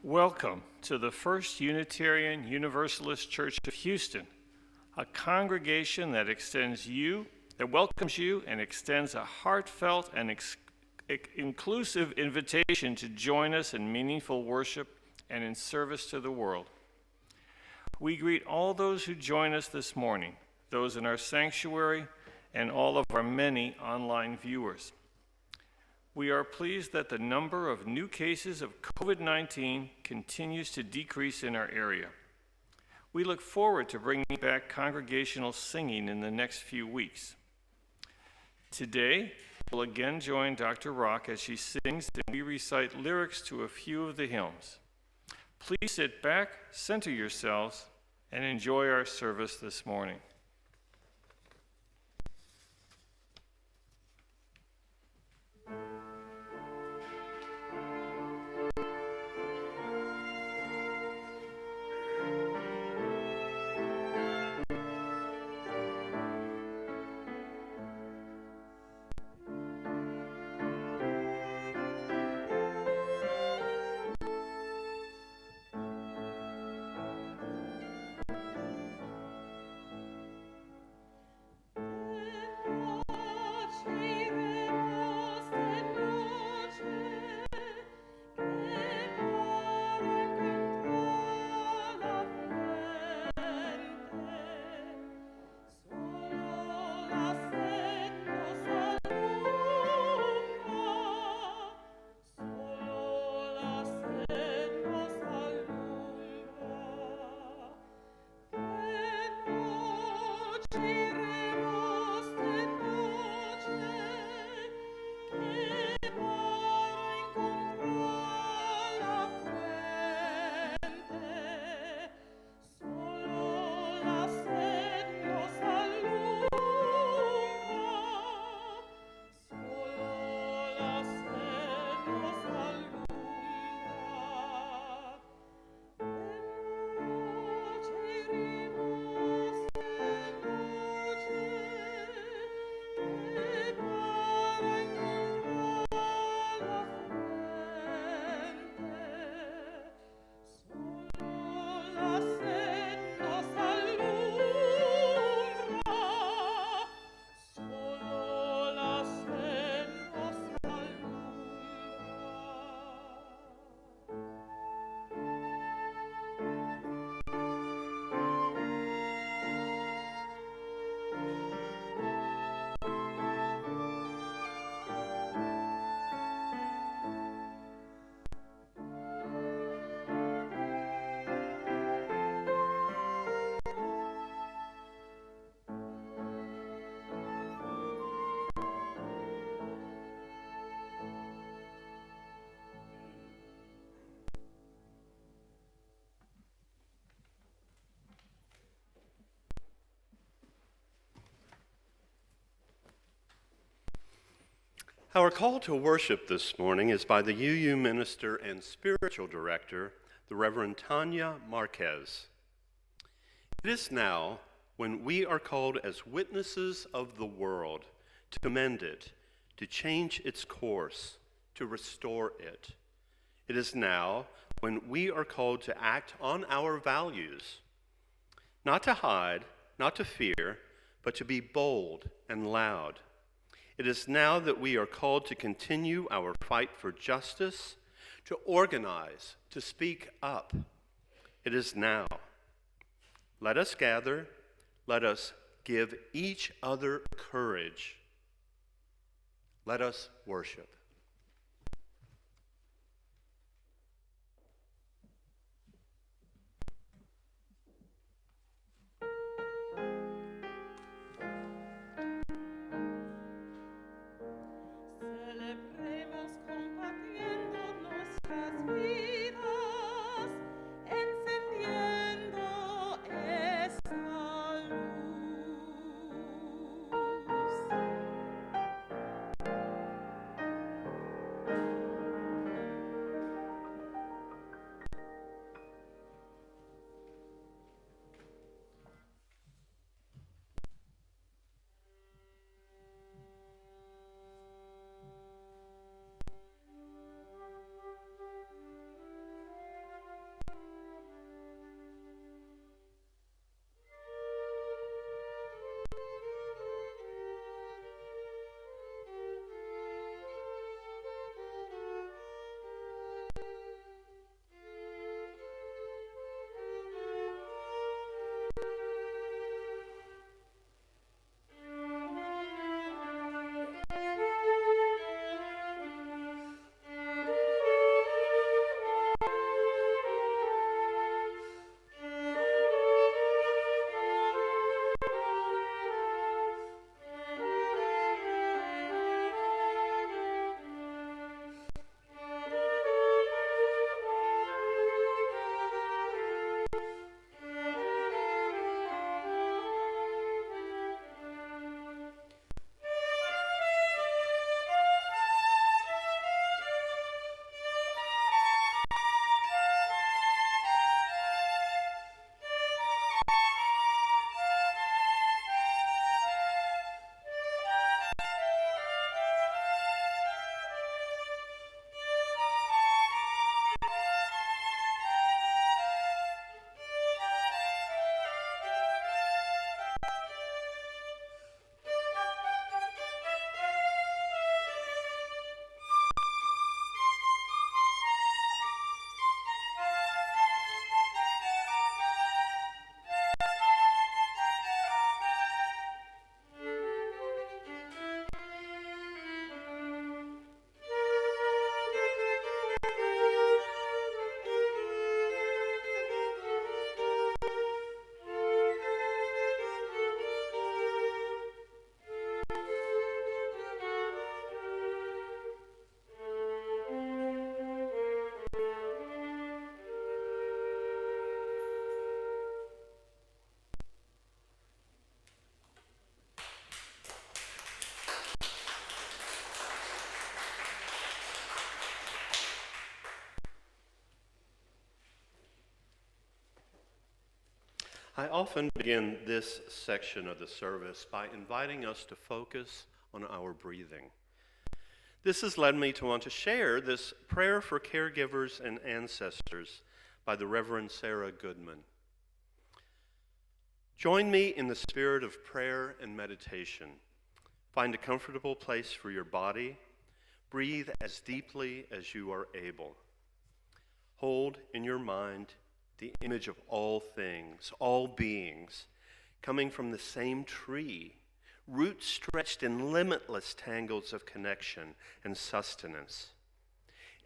Welcome to the First Unitarian Universalist Church of Houston, a congregation that welcomes you and extends a heartfelt and inclusive invitation to join us in meaningful worship and in service to the world. We greet all those who join us this morning, those in our sanctuary, and all of our many online viewers. We are pleased that the number of new cases of COVID-19 continues to decrease in our area. We look forward to bringing back congregational singing in the next few weeks. Today, we'll again join Dr. Rock as she sings and we recite lyrics to a few of the hymns. Please sit back, center yourselves, and enjoy our service this morning. Our call to worship this morning is by the UU minister and spiritual director, the Reverend Tanya Marquez. It is now when we are called as witnesses of the world to mend it, to change its course, to restore it. It is now when we are called to act on our values, not to hide, not to fear, but to be bold and loud. It is now that we are called to continue our fight for justice, to organize, to speak up. It is now. Let us gather. Let us give each other courage. Let us worship. I often begin this section of the service by inviting us to focus on our breathing. This has led me to want to share this prayer for caregivers and ancestors by the Reverend Sarah Goodman. Join me in the spirit of prayer and meditation. Find a comfortable place for your body. Breathe as deeply as you are able. Hold in your mind the image of all things, all beings, coming from the same tree, roots stretched in limitless tangles of connection and sustenance,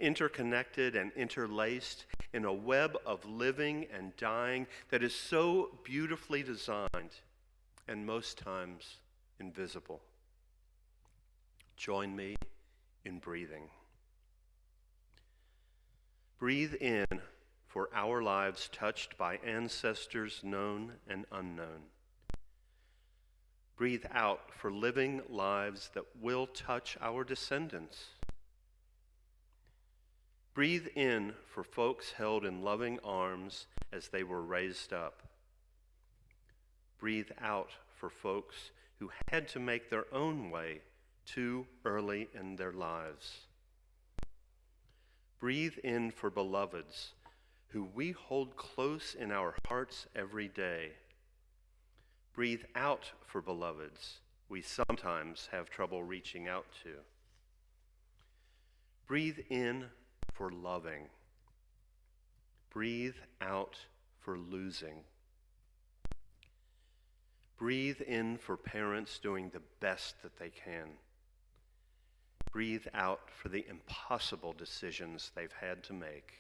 interconnected and interlaced in a web of living and dying that is so beautifully designed and most times invisible. Join me in breathing. Breathe in for our lives touched by ancestors known and unknown. Breathe out for living lives that will touch our descendants. Breathe in for folks held in loving arms as they were raised up. Breathe out for folks who had to make their own way too early in their lives. Breathe in for beloveds who we hold close in our hearts every day. Breathe out for beloveds we sometimes have trouble reaching out to. Breathe in for loving. Breathe out for losing. Breathe in for parents doing the best that they can. Breathe out for the impossible decisions they've had to make.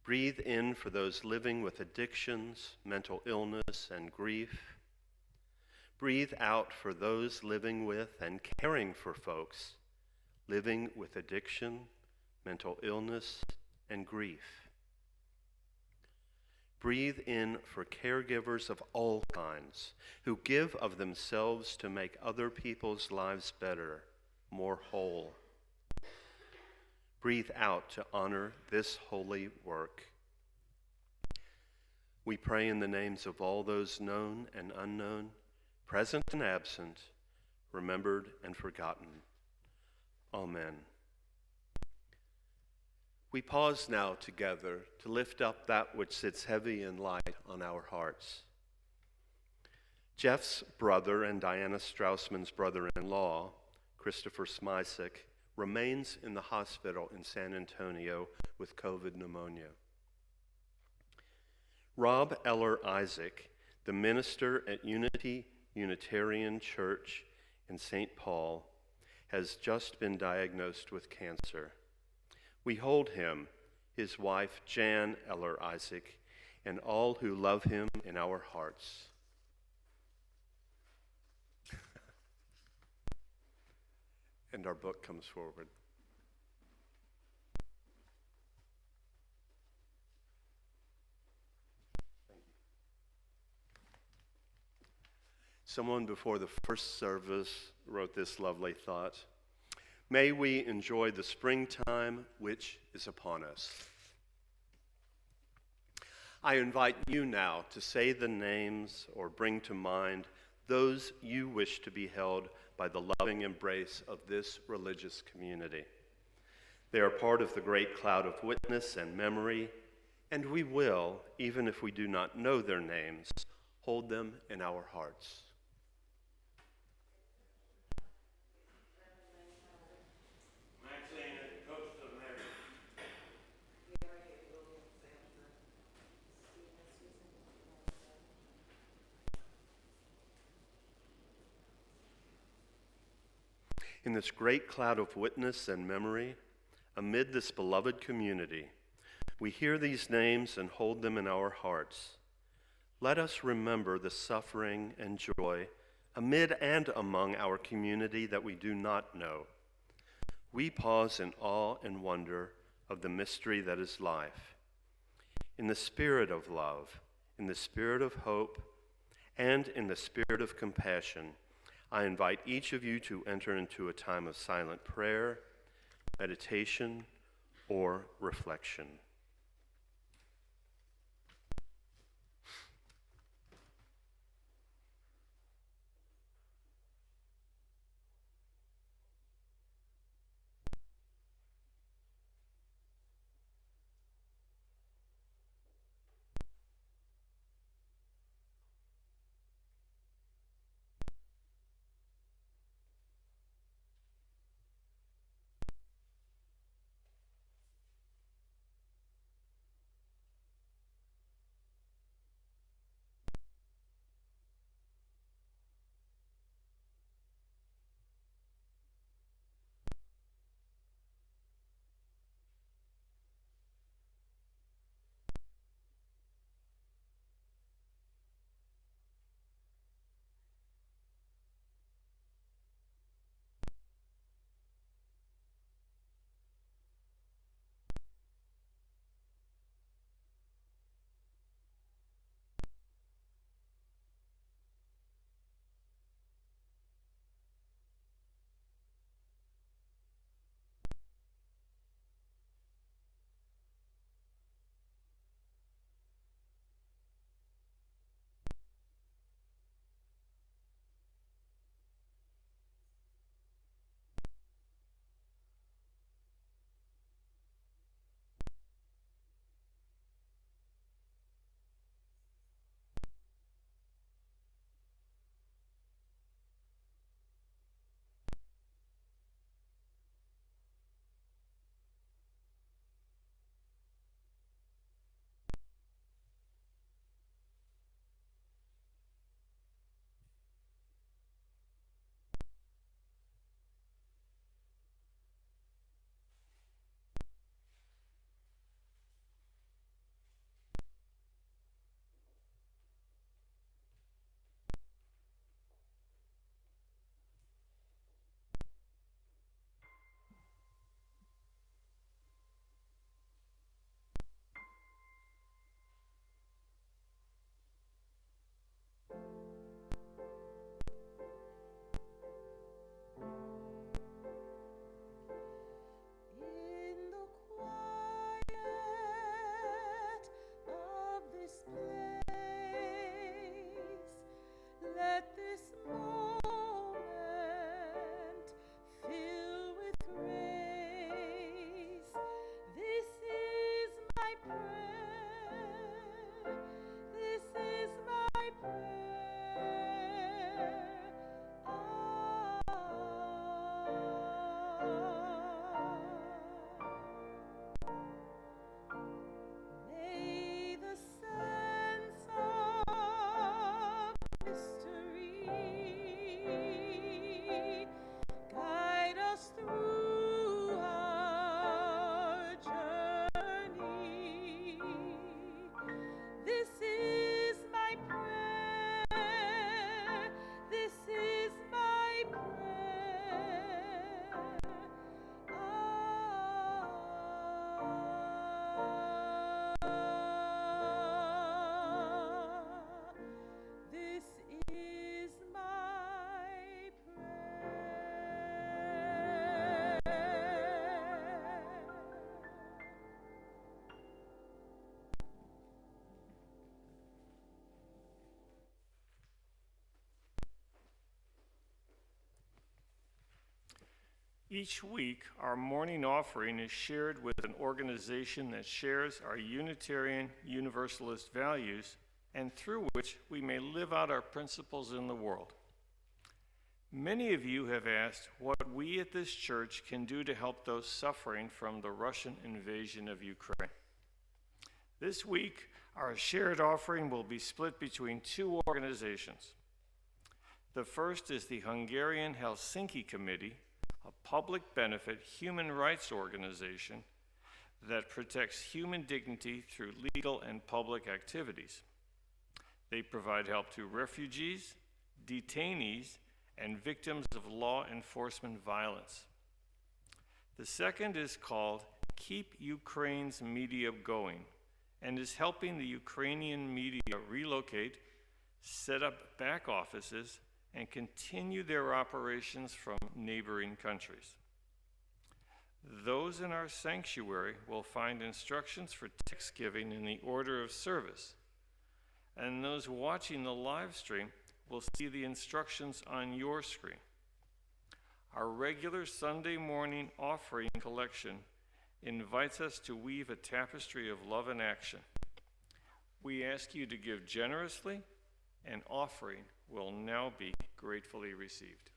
Breathe in for those living with addictions, mental illness, and grief. Breathe out for those living with and caring for folks living with addiction, mental illness, and grief. Breathe in for caregivers of all kinds who give of themselves to make other people's lives better, more whole. Breathe out to honor this holy work. We pray in the names of all those known and unknown, present and absent, remembered and forgotten. Amen. We pause now together to lift up that which sits heavy and light on our hearts. Jeff's brother and Diana Straussman's brother-in-law, Christopher Smysek, remains in the hospital in San Antonio with COVID pneumonia. Rob Eller Isaac, the minister at Unitarian Church in St. Paul, has just been diagnosed with cancer. We hold him, his wife Jan Eller Isaac, and all who love him in our hearts. And our book comes forward. Someone before the first service wrote this lovely thought: may we enjoy the springtime which is upon us. I invite you now to say the names or bring to mind those you wish to be held by the loving embrace of this religious community. They are part of the great cloud of witness and memory, and we will, even if we do not know their names, hold them in our hearts. In this great cloud of witness and memory, amid this beloved community, we hear these names and hold them in our hearts. Let us remember the suffering and joy amid and among our community that we do not know. We pause in awe and wonder of the mystery that is life. In the spirit of love, in the spirit of hope, and in the spirit of compassion, I invite each of you to enter into a time of silent prayer, meditation, or reflection. Each week, our morning offering is shared with an organization that shares our Unitarian Universalist values and through which we may live out our principles in the world. Many of you have asked what we at this church can do to help those suffering from the Russian invasion of Ukraine. This week, our shared offering will be split between two organizations. The first is the Hungarian Helsinki Committee, a public benefit human rights organization that protects human dignity through legal and public activities. They provide help to refugees, detainees, and victims of law enforcement violence. The second is called Keep Ukraine's Media Going and is helping the Ukrainian media relocate, set up back offices, and continue their operations from neighboring countries. Those in our sanctuary will find instructions for text giving in the order of service, and those watching the live stream will see the instructions on your screen. Our regular Sunday morning offering collection invites us to weave a tapestry of love and action. We ask you to give generously, and offering will now be gratefully received.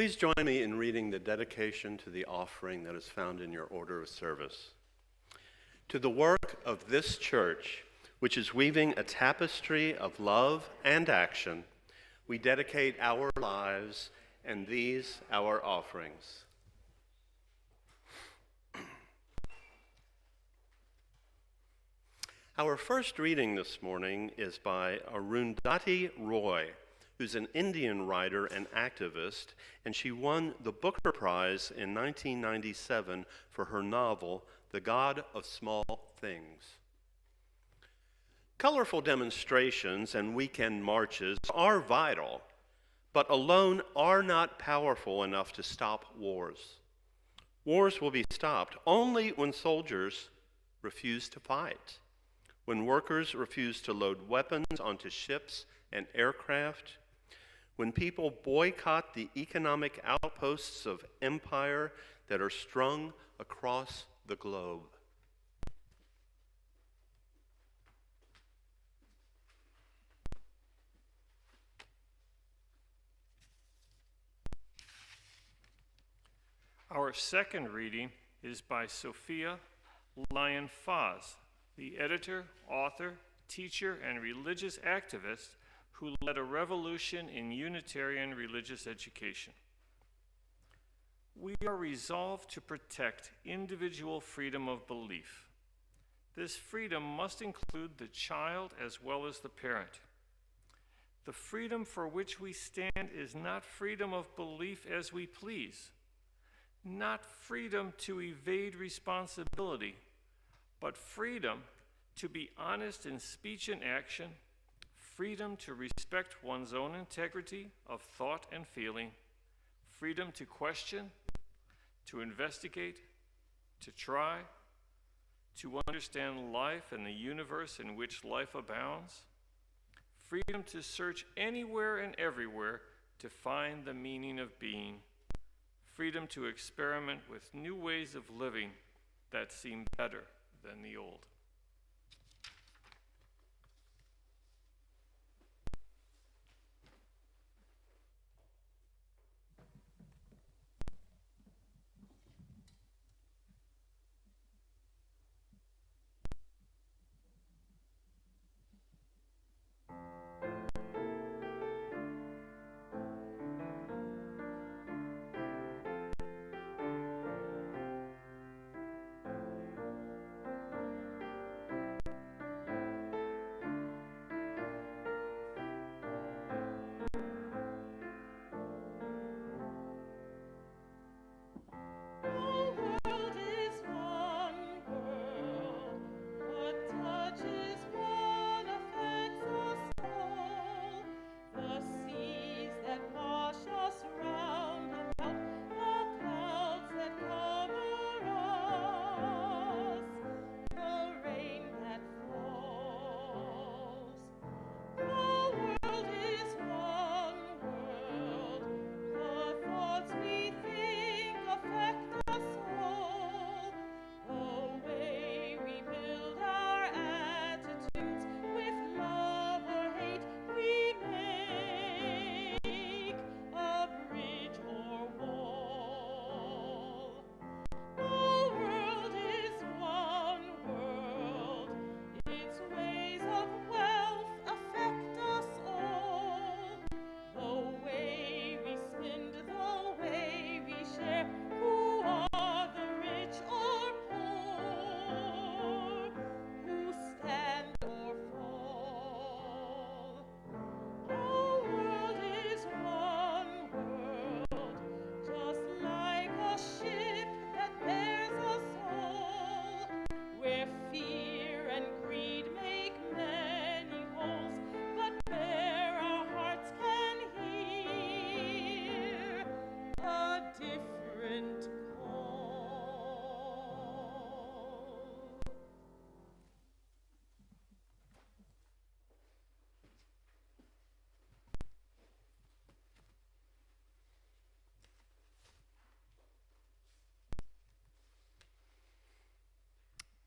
Please join me in reading the dedication to the offering that is found in your order of service. To the work of this church, which is weaving a tapestry of love and action, we dedicate our lives and these our offerings. Our first reading this morning is by Arundhati Roy, who's an Indian writer and activist, and she won the Booker Prize in 1997 for her novel, The God of Small Things. Colorful demonstrations and weekend marches are vital, but alone are not powerful enough to stop wars. Wars will be stopped only when soldiers refuse to fight, when workers refuse to load weapons onto ships and aircraft, when people boycott the economic outposts of empire that are strung across the globe. Our second reading is by Sophia Lyon-Faz, the editor, author, teacher, and religious activist who led a revolution in Unitarian religious education. We are resolved to protect individual freedom of belief. This freedom must include the child as well as the parent. The freedom for which we stand is not freedom of belief as we please, not freedom to evade responsibility, but freedom to be honest in speech and action, freedom to respect one's own integrity of thought and feeling, freedom to question, to investigate, to try, to understand life and the universe in which life abounds, freedom to search anywhere and everywhere to find the meaning of being, freedom to experiment with new ways of living that seem better than the old.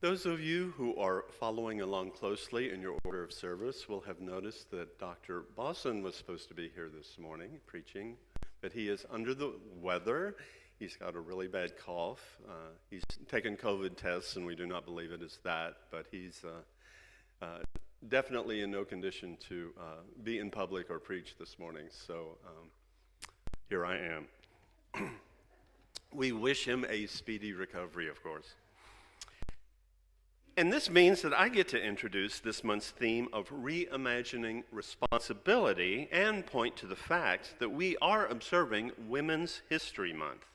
Those of you who are following along closely in your order of service will have noticed that Dr. Bosson was supposed to be here this morning preaching, but he is under the weather. He's got a really bad cough. He's taken COVID tests, and we do not believe it is that, but he's definitely in no condition to be in public or preach this morning, so here I am. We wish him a speedy recovery, of course. And this means that I get to introduce this month's theme of reimagining responsibility and point to the fact that we are observing Women's History Month.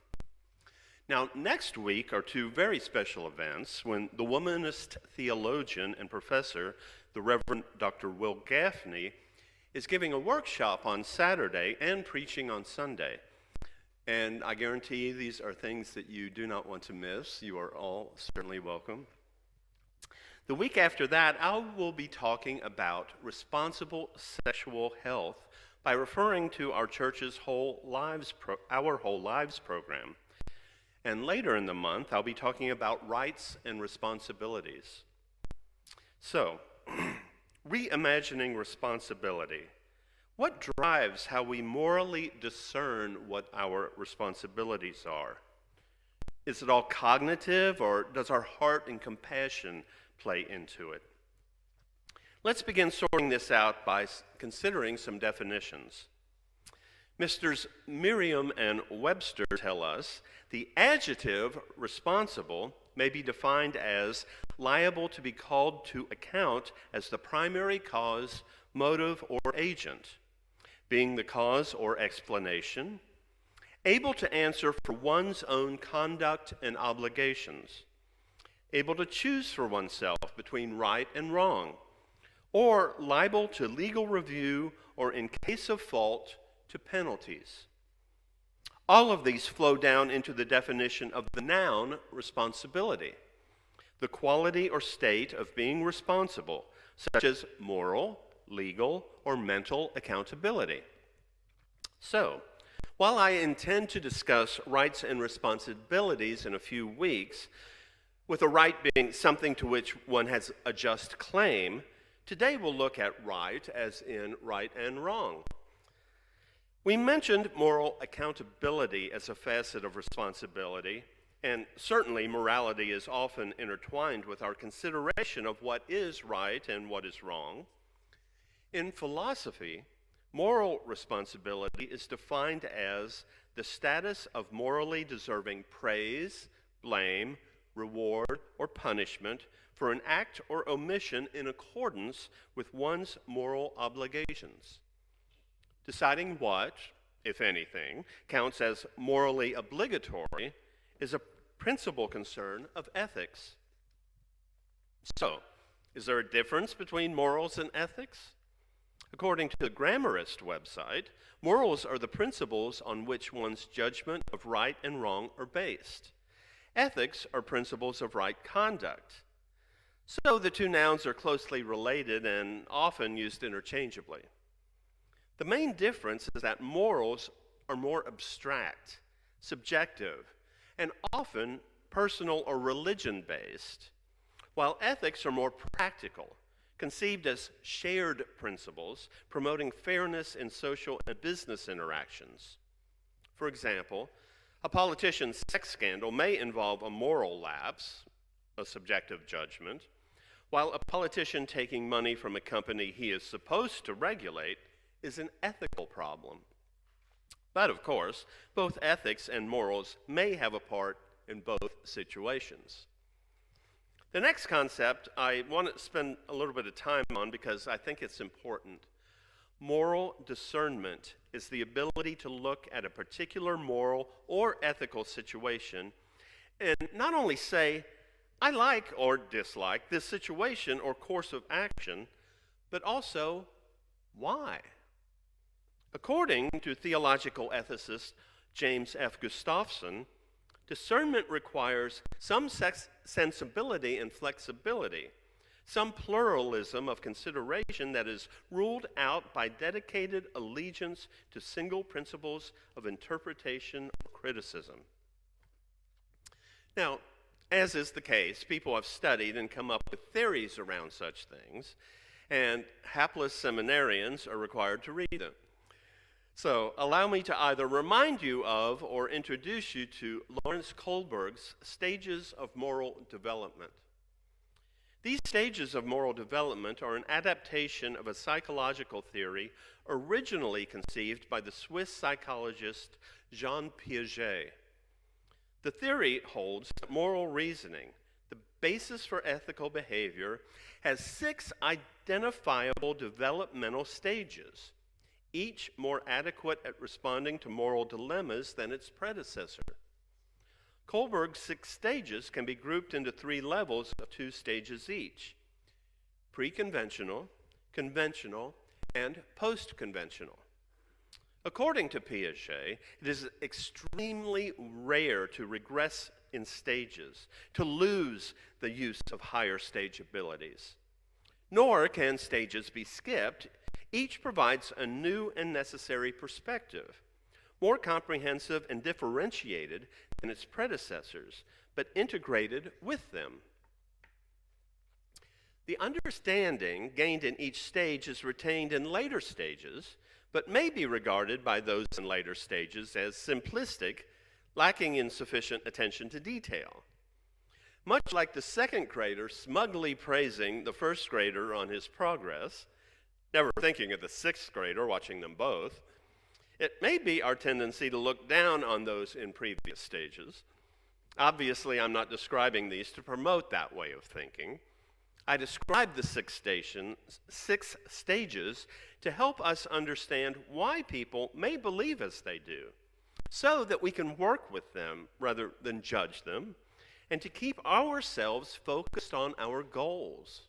Now, next week are two very special events when the womanist theologian and professor, the Reverend Dr. Will Gaffney, is giving a workshop on Saturday and preaching on Sunday. And I guarantee these are things that you do not want to miss. You are all certainly welcome. The week after that, I will be talking about responsible sexual health by referring to our church's Whole Lives program. And later in the month, I'll be talking about rights and responsibilities. So, reimagining responsibility. What drives how we morally discern what our responsibilities are? Is it all cognitive, or does our heart and compassion play into it? Let's begin sorting this out by considering some definitions. Misters Merriam and Webster tell us the adjective responsible may be defined as liable to be called to account as the primary cause, motive, or agent. being the cause or explanation, able to answer for one's own conduct and obligations, able to choose for oneself between right and wrong, or liable to legal review or, in case of fault, to penalties. All of these flow down into the definition of the noun responsibility, the quality or state of being responsible, such as moral, legal, or mental accountability. So, while I intend to discuss rights and responsibilities in a few weeks, with a right being something to which one has a just claim, today we'll look at right as in right and wrong. We mentioned moral accountability as a facet of responsibility, and certainly morality is often intertwined with our consideration of what is right and what is wrong. In philosophy, moral responsibility is defined as the status of morally deserving praise, blame, reward, or punishment for an act or omission in accordance with one's moral obligations. Deciding what, if anything, counts as morally obligatory is a principal concern of ethics. So, is there a difference between morals and ethics? According to the Grammarist website, morals are the principles on which one's judgment of right and wrong are based. Ethics are principles of right conduct. So the two nouns are closely related and often used interchangeably. The main difference is that morals are more abstract, subjective, and often personal or religion-based, while ethics are more practical, conceived as shared principles promoting fairness in social and business interactions. For example, a politician's sex scandal may involve a moral lapse, a subjective judgment, while a politician taking money from a company he is supposed to regulate is an ethical problem. But of course, both ethics and morals may have a part in both situations. The next concept I want to spend a little bit of time on because I think it's important. Moral discernment is the ability to look at a particular moral or ethical situation and not only say, I like or dislike this situation or course of action, but also, why? According to theological ethicist James F. Gustafson, discernment requires some sensibility and flexibility, some pluralism of consideration that is ruled out by dedicated allegiance to single principles of interpretation or criticism. Now, as is the case, people have studied and come up with theories around such things, and hapless seminarians are required to read them. So, allow me to either remind you of or introduce you to Lawrence Kohlberg's stages of moral development. These stages of moral development are an adaptation of a psychological theory originally conceived by the Swiss psychologist Jean Piaget. The theory holds that moral reasoning, the basis for ethical behavior, has 6 identifiable developmental stages, each more adequate at responding to moral dilemmas than its predecessor. Kohlberg's 6 stages can be grouped into 3 levels of 2 stages each: pre-conventional, conventional, and post-conventional. According to Piaget, it is extremely rare to regress in stages, to lose the use of higher stage abilities. Nor can stages be skipped. Each provides a new and necessary perspective, more comprehensive and differentiated than its predecessors, but integrated with them. The understanding gained in each stage is retained in later stages, but may be regarded by those in later stages as simplistic, lacking in sufficient attention to detail. Much like the second grader smugly praising the first grader on his progress, never thinking of the sixth grader watching them both, it may be our tendency to look down on those in previous stages. Obviously, I'm not describing these to promote that way of thinking. I described the six stages to help us understand why people may believe as they do, so that we can work with them rather than judge them, and to keep ourselves focused on our goals.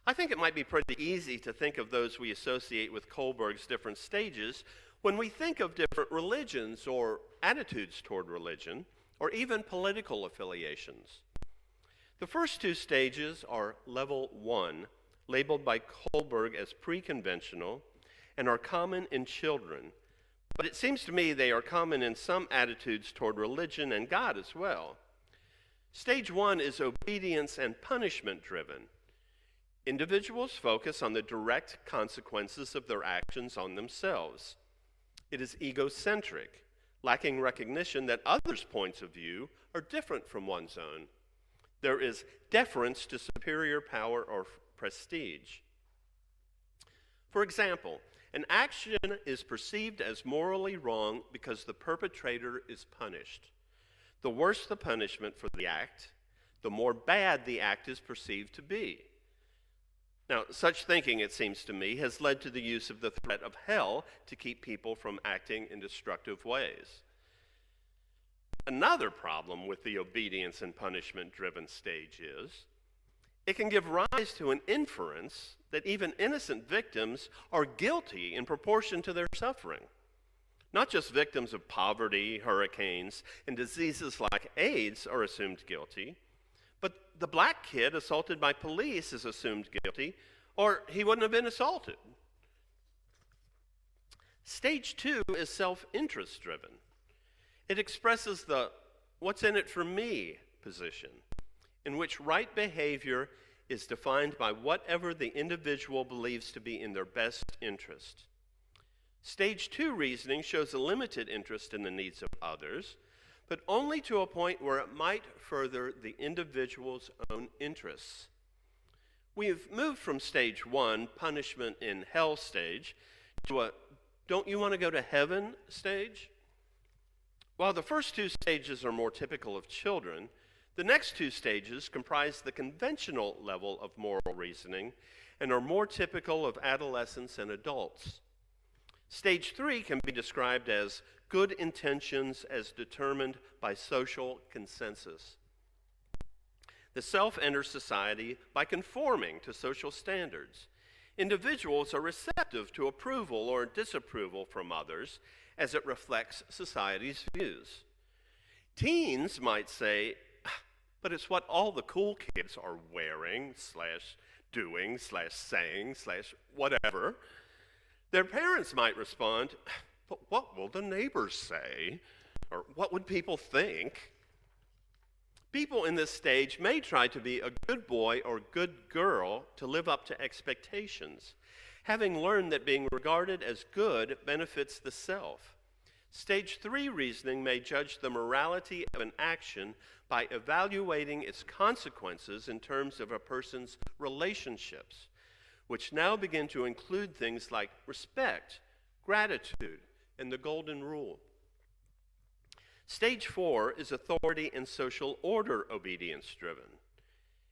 I think it might be pretty easy to think of those we associate with Kohlberg's different stages when we think of different religions or attitudes toward religion, or even political affiliations. The first two stages are level 1, labeled by Kohlberg as pre-conventional, and are common in children. But it seems to me they are common in some attitudes toward religion and God as well. Stage 1 is obedience and punishment driven. Individuals focus on the direct consequences of their actions on themselves. It is egocentric, lacking recognition that others' points of view are different from one's own. There is deference to superior power or prestige. For example, an action is perceived as morally wrong because the perpetrator is punished. The worse the punishment for the act, the more bad the act is perceived to be. Now, such thinking, it seems to me, has led to the use of the threat of hell to keep people from acting in destructive ways. Another problem with the obedience and punishment-driven stage is it can give rise to an inference that even innocent victims are guilty in proportion to their suffering. Not just victims of poverty, hurricanes, and diseases like AIDS are assumed guilty, but the black kid assaulted by police is assumed guilty, or he wouldn't have been assaulted. Stage 2 is self-interest driven. It expresses the what's in it for me position, in which right behavior is defined by whatever the individual believes to be in their best interest. Stage 2 reasoning shows a limited interest in the needs of others, but only to a point where it might further the individual's own interests. We have moved from stage 1, punishment in hell stage, to a don't you want to go to heaven stage? While the first two stages are more typical of children, the next two stages comprise the conventional level of moral reasoning and are more typical of adolescents and adults. Stage 3 can be described as good intentions as determined by social consensus. The self enters society by conforming to social standards. Individuals are receptive to approval or disapproval from others as it reflects society's views. Teens might say, but it's what all the cool kids are wearing, /doing, /saying, /whatever. Their parents might respond, but what will the neighbors say? Or what would people think? People in this stage may try to be a good boy or good girl to live up to expectations, having learned that being regarded as good benefits the self. Stage 3 reasoning may judge the morality of an action by evaluating its consequences in terms of a person's relationships, which now begin to include things like respect, gratitude, and the golden rule. Stage 4 is authority and social order obedience driven.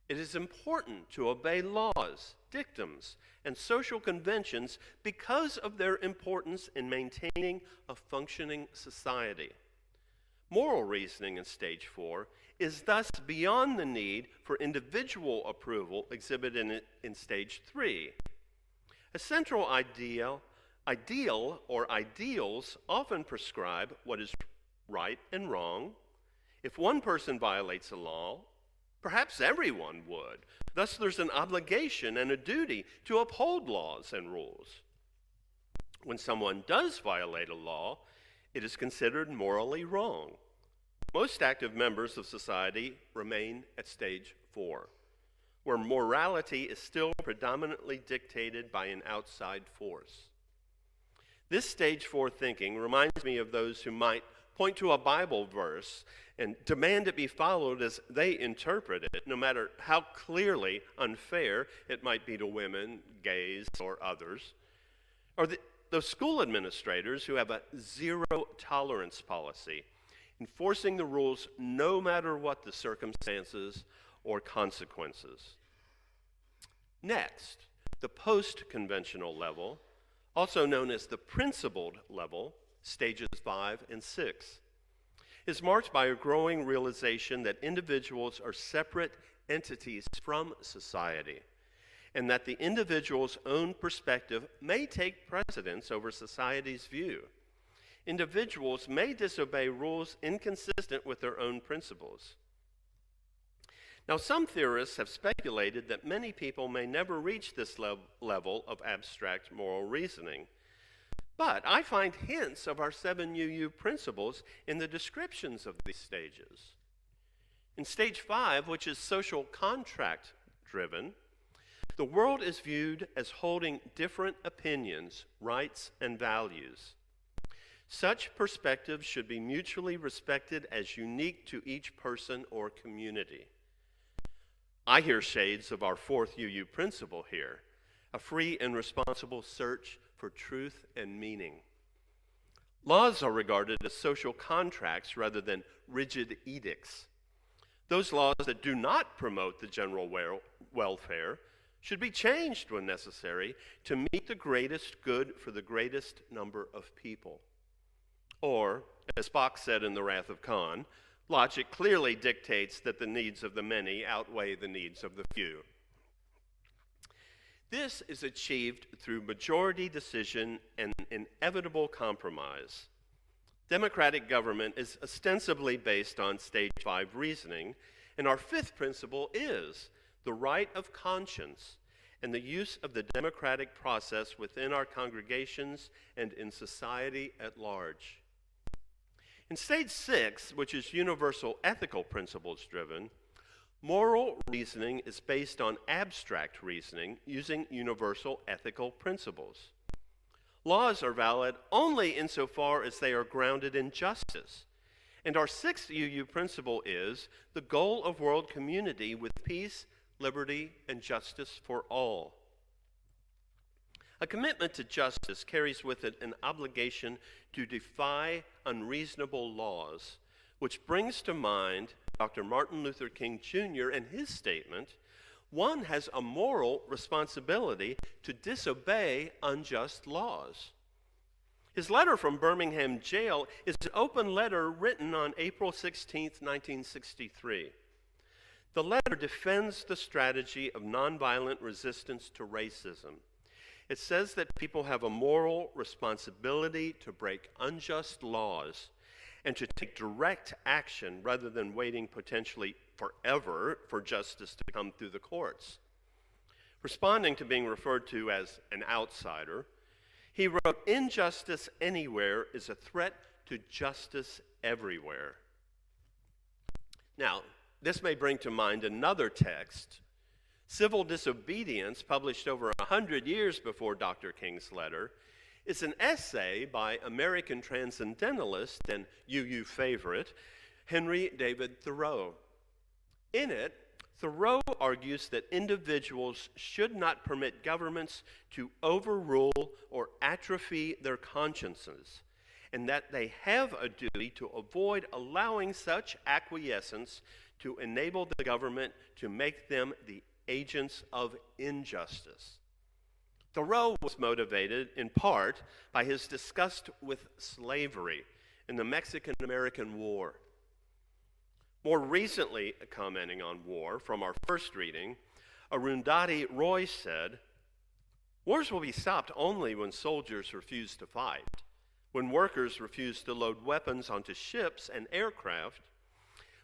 It is important to obey laws, dictums, and social conventions because of their importance in maintaining a functioning society. Moral reasoning in stage 4 is thus beyond the need for individual approval exhibited in stage 3. A central ideal or ideals often prescribe what is right and wrong. If one person violates a law, perhaps everyone would. Thus, there's an obligation and a duty to uphold laws and rules. When someone does violate a law, it is considered morally wrong. Most active members of society remain at stage 4, where morality is still predominantly dictated by an outside force. This stage 4 thinking reminds me of those who might point to a Bible verse and demand it be followed as they interpret it, no matter how clearly unfair it might be to women, gays, or others. Or those school administrators who have a zero tolerance policy, enforcing the rules no matter what the circumstances or consequences. Next, the post-conventional level, also known as the principled level, stages 5 and 6, is marked by a growing realization that individuals are separate entities from society, and that the individual's own perspective may take precedence over society's view. Individuals may disobey rules inconsistent with their own principles. Now, some theorists have speculated that many people may never reach this level of abstract moral reasoning. But I find hints of our 7 UU principles in the descriptions of these stages. In stage 5, which is social contract driven, the world is viewed as holding different opinions, rights, and values. Such perspectives should be mutually respected as unique to each person or community. I hear shades of our 4th UU principle here, a free and responsible search for truth and meaning. Laws are regarded as social contracts rather than rigid edicts. Those laws that do not promote the general welfare should be changed when necessary to meet the greatest good for the greatest number of people. Or, as Spock said in The Wrath of Khan, logic clearly dictates that the needs of the many outweigh the needs of the few. This is achieved through majority decision and inevitable compromise. Democratic government is ostensibly based on stage 5 reasoning, and our 5th principle is the right of conscience and the use of the democratic process within our congregations and in society at large. In stage 6, which is universal ethical principles driven, moral reasoning is based on abstract reasoning using universal ethical principles. Laws are valid only insofar as they are grounded in justice. And our 6th UU principle is the goal of world community with peace, liberty, and justice for all. A commitment to justice carries with it an obligation to defy unreasonable laws, which brings to mind Dr. Martin Luther King Jr. and his statement, one has a moral responsibility to disobey unjust laws. His letter from Birmingham jail is an open letter written on April 16, 1963. The letter defends the strategy of nonviolent resistance to racism. It says that people have a moral responsibility to break unjust laws and to take direct action rather than waiting potentially forever for justice to come through the courts. Responding to being referred to as an outsider, he wrote, "Injustice anywhere is a threat to justice everywhere." Now, this may bring to mind another text, Civil Disobedience, published over 100 years before Dr. King's letter, is an essay by American transcendentalist and UU favorite, Henry David Thoreau. In it, Thoreau argues that individuals should not permit governments to overrule or atrophy their consciences, and that they have a duty to avoid allowing such acquiescence to enable the government to make them the agents of injustice. Thoreau was motivated in part by his disgust with slavery in the Mexican-American War. More recently, commenting on war from our first reading, Arundhati Roy said, "Wars will be stopped only when soldiers refuse to fight, when workers refuse to load weapons onto ships and aircraft,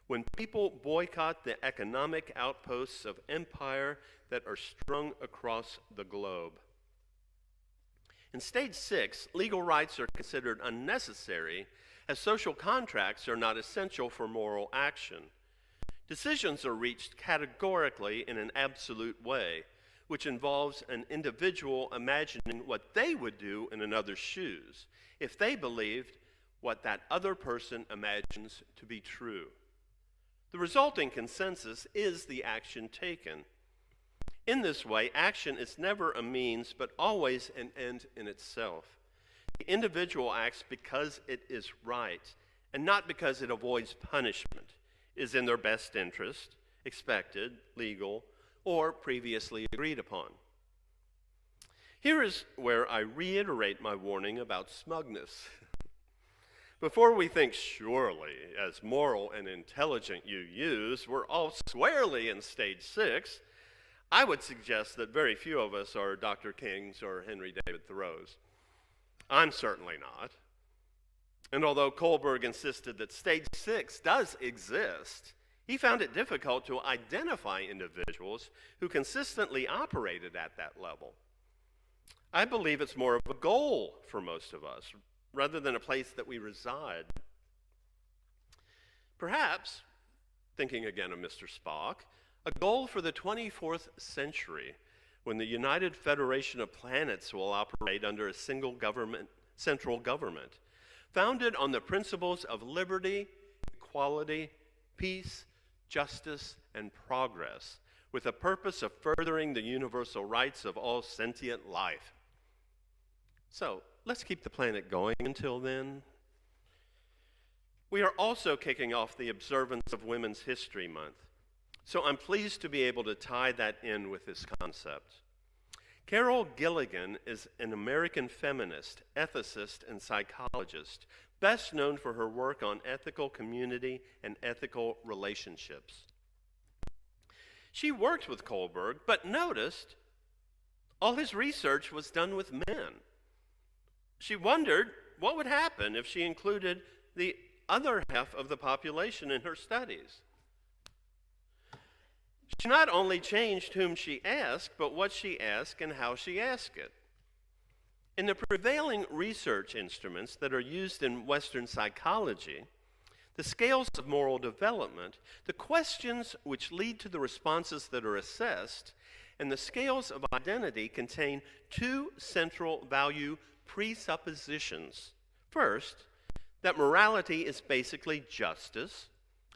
when people boycott the economic outposts of empire that are strung across the globe." In stage 6, legal rights are considered unnecessary as social contracts are not essential for moral action. Decisions are reached categorically in an absolute way, which involves an individual imagining what they would do in another's shoes if they believed what that other person imagines to be true. The resulting consensus is the action taken. In this way, action is never a means, but always an end in itself. The individual acts because it is right, and not because it avoids punishment, is in their best interest, expected, legal, or previously agreed upon. Here is where I reiterate my warning about smugness. Before we think surely, as moral and intelligent UUs, we're all squarely in stage 6, I would suggest that very few of us are Dr. Kings or Henry David Thoreaus. I'm certainly not. And although Kohlberg insisted that stage 6 does exist, he found it difficult to identify individuals who consistently operated at that level. I believe it's more of a goal for most of us, rather than a place that we reside. Perhaps, thinking again of Mr. Spock, a goal for the 24th century, when the United Federation of Planets will operate under a single central government, founded on the principles of liberty, equality, peace, justice, and progress, with the purpose of furthering the universal rights of all sentient life. So, let's keep the planet going until then. We are also kicking off the observance of Women's History Month, so I'm pleased to be able to tie that in with this concept. Carol Gilligan is an American feminist, ethicist, and psychologist, best known for her work on ethical community and ethical relationships. She worked with Kohlberg, but noticed all his research was done with men. She wondered what would happen if she included the other half of the population in her studies. She not only changed whom she asked, but what she asked and how she asked it. In the prevailing research instruments that are used in Western psychology, the scales of moral development, the questions which lead to the responses that are assessed, and the scales of identity contain two central value presuppositions. First, that morality is basically justice,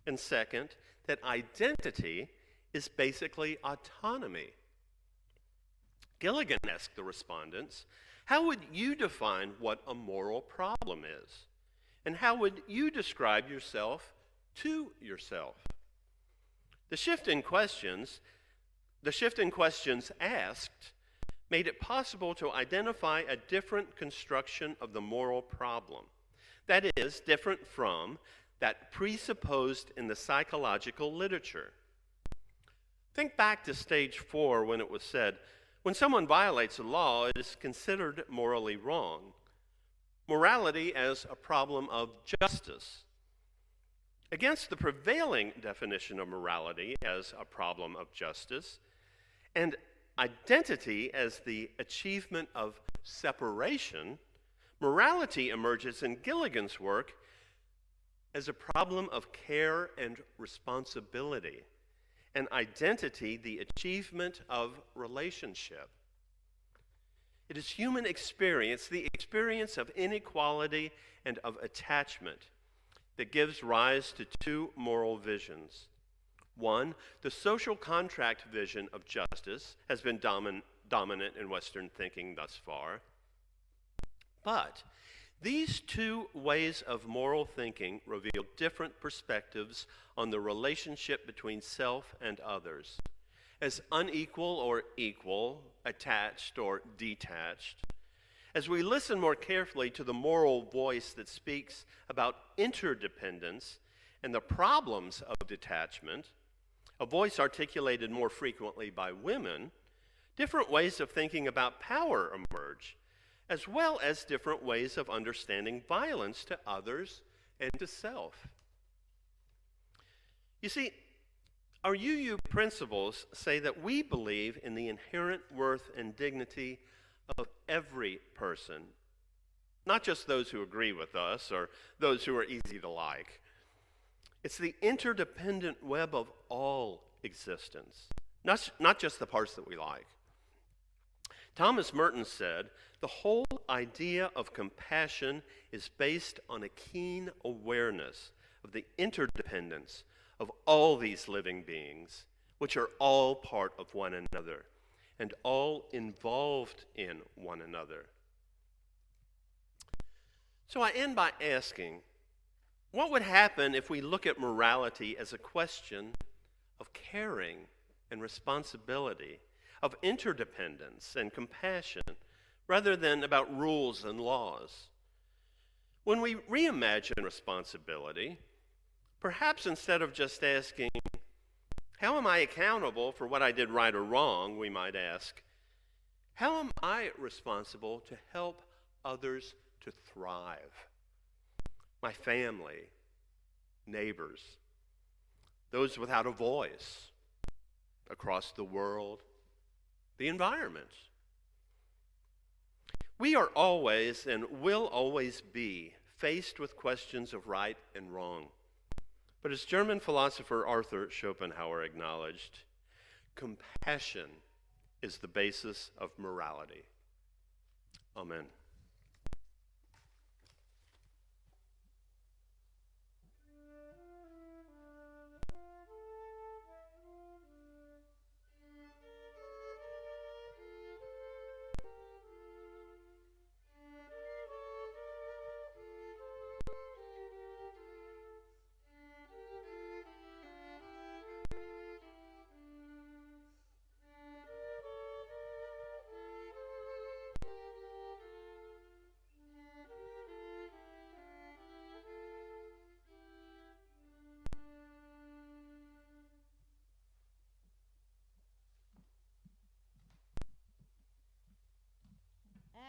and second, that identity is basically autonomy. Gilligan asked the respondents, how would you define what a moral problem is? And how would you describe yourself to yourself? The shift in questions asked made it possible to identify a different construction of the moral problem. That is, different from that presupposed in the psychological literature. Think back to stage 4 when it was said, when someone violates a law, it is considered morally wrong. Morality as a problem of justice. Against the prevailing definition of morality as a problem of justice, and identity as the achievement of separation, morality emerges in Gilligan's work as a problem of care and responsibility, and identity the achievement of relationship. It is human experience, the experience of inequality and of attachment, that gives rise to two moral visions. One, the social contract vision of justice has been dominant in Western thinking thus far. But these two ways of moral thinking reveal different perspectives on the relationship between self and others, as unequal or equal, attached or detached. As we listen more carefully to the moral voice that speaks about interdependence and the problems of detachment, a voice articulated more frequently by women, different ways of thinking about power emerge, as well as different ways of understanding violence to others and to self. You see, our UU principles say that we believe in the inherent worth and dignity of every person, not just those who agree with us or those who are easy to like. It's the interdependent web of all existence, not just the parts that we like. Thomas Merton said, the whole idea of compassion is based on a keen awareness of the interdependence of all these living beings, which are all part of one another and all involved in one another. So I end by asking, what would happen if we look at morality as a question of caring and responsibility, of interdependence and compassion, rather than about rules and laws. When we reimagine responsibility, perhaps instead of just asking, how am I accountable for what I did right or wrong, we might ask, how am I responsible to help others to thrive? My family, neighbors, those without a voice, across the world, the environment. We are always and will always be faced with questions of right and wrong. But as German philosopher Arthur Schopenhauer acknowledged, compassion is the basis of morality. Amen.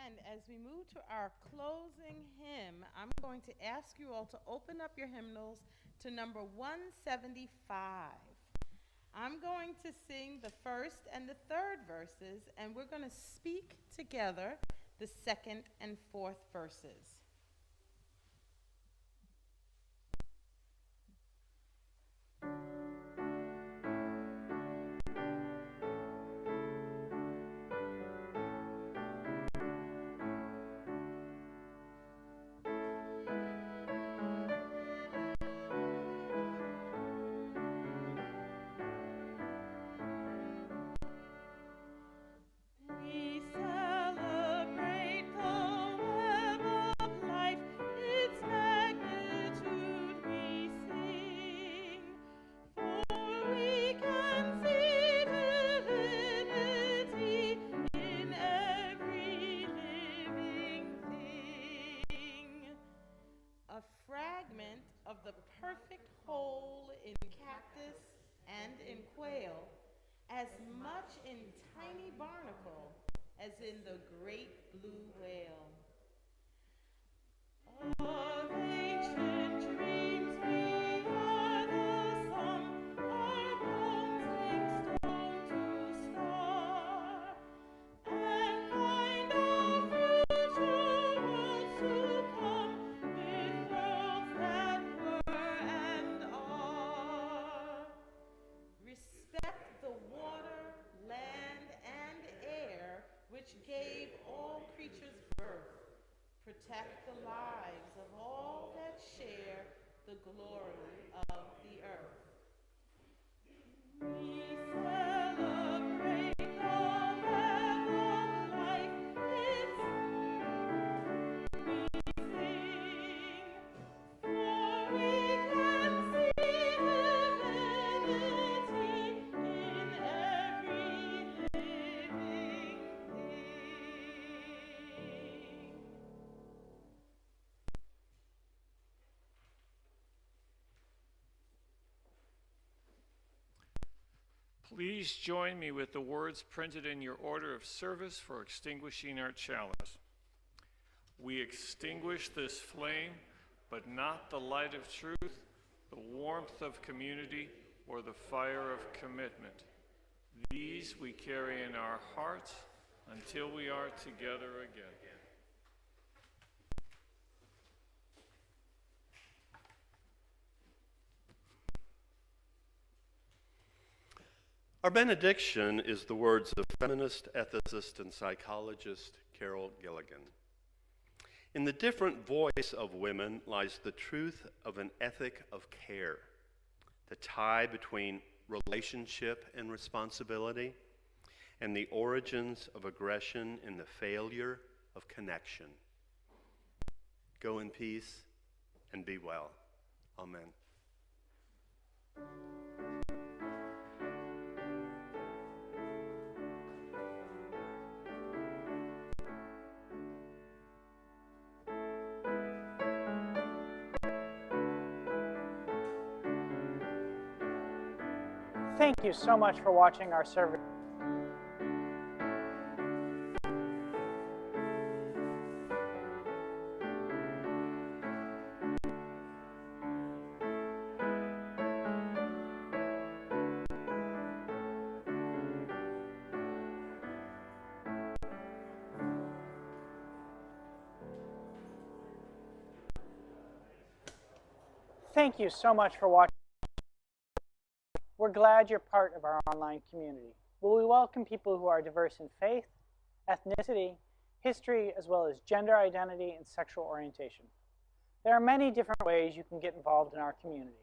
And as we move to our closing hymn, I'm going to ask you all to open up your hymnals to number 175. I'm going to sing the first and the third verses, and we're going to speak together the second and fourth verses. We celebrate the web of life, its magnitude we sing. For we can see divinity in every living thing. A fragment of the perfect whole in cactus and in quail, as much in tiny barnacle as in the great blue whale. Of ancient dreams we are the sum, our bones link stone to star, and kind of future worlds to come, with worlds that were and are. Respect the water, land, and air which gave all creatures birth. Protect the lives of all that share the glory of the earth. We celebrate the breath of life, its we sing, for we can see divinity in every living thing. Please join me with the words printed in your order of service for extinguishing our chalice. We extinguish this flame, but not the light of truth, the warmth of community, or the fire of commitment. These we carry in our hearts until we are together again. Our benediction is the words of feminist ethicist and psychologist Carol Gilligan. In the different voice of women lies the truth of an ethic of care, the tie between relationship and responsibility, and the origins of aggression in the failure of connection. Go in peace and be well. Amen. Thank you so much for watching our service. Thank you so much for watching. We're glad you're part of our online community, where we welcome people who are diverse in faith, ethnicity, history, as well as gender identity and sexual orientation. There are many different ways you can get involved in our community.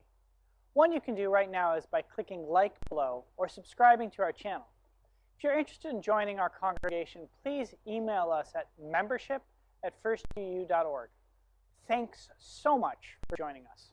One you can do right now is by clicking like below or subscribing to our channel. If you're interested in joining our congregation, please email us at membership@firstuu.org. Thanks so much for joining us.